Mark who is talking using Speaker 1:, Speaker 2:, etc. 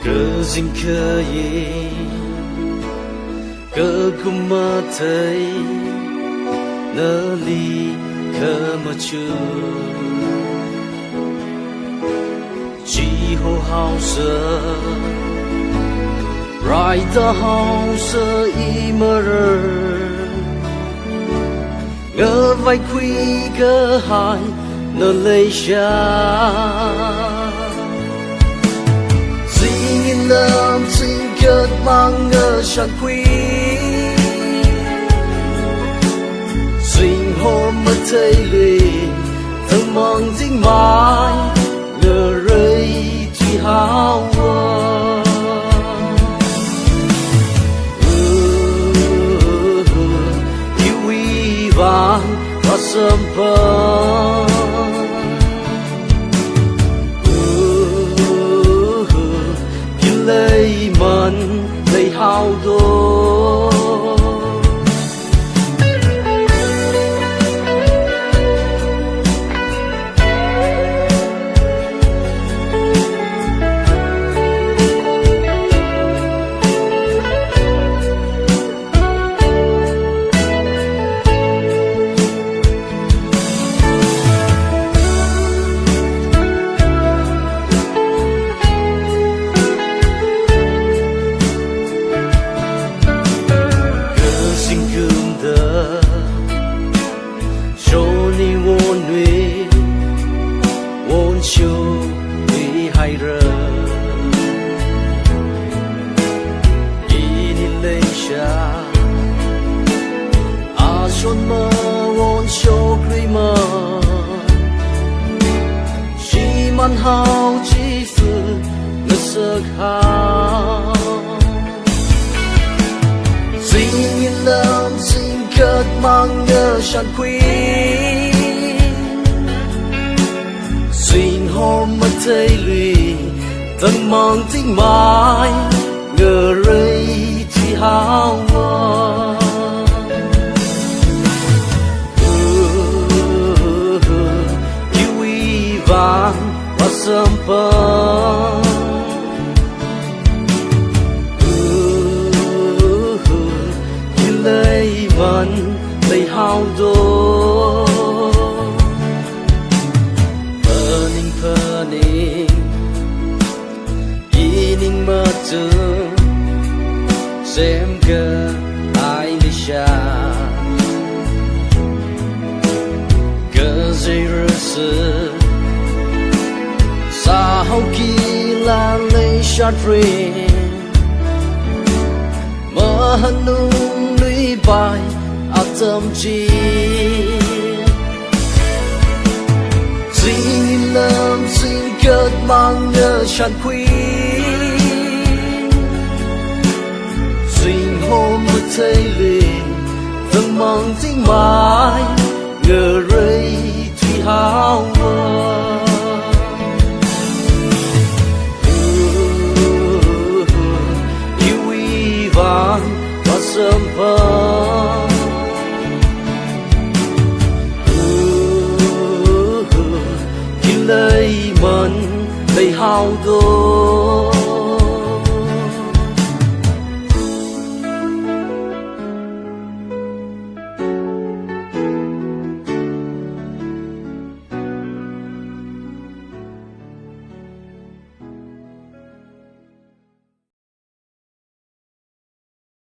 Speaker 1: Cơ dinh khơi cơ cũng mơ thấy nỡ ly khờ mà chưa chỉ hồ hào sơ rai ta hào sơ y mơ rơ ngỡ vai quy cơ hai nỡ lấy xa lâm xin cất mang ngờ chẳng quý sinh hôm mất thấy lì thằng mong dính mãi ngờ rơi chỉ hao yêu uy vàng và sớm phơi lấy mình lấy hao đô chôn mơ ôn cho khuy mơ chỉ man hao chỉ sự ngất sơ hao xin nhìn lâm xin cất mang nhớ chẳng quý xin hôm mất thấy lùi tầng mang tính mãi ngờ rơi chỉ hao và sớm phơi như lấy mình lấy hao đô phơ ninh ý ninh mơ tương xem cơ ai đi xa cơ dây rơ sơ sa hậu kỳ là lấy sát rin mơ hân nung lũy bài ác tâm trí xin lâm xin cất mang nhớ chẳng quý xin hôm mất thấy liền từng mong tính mãi ngờ rơi chỉ hao và sớm phơi khi lấy mình lấy hao đô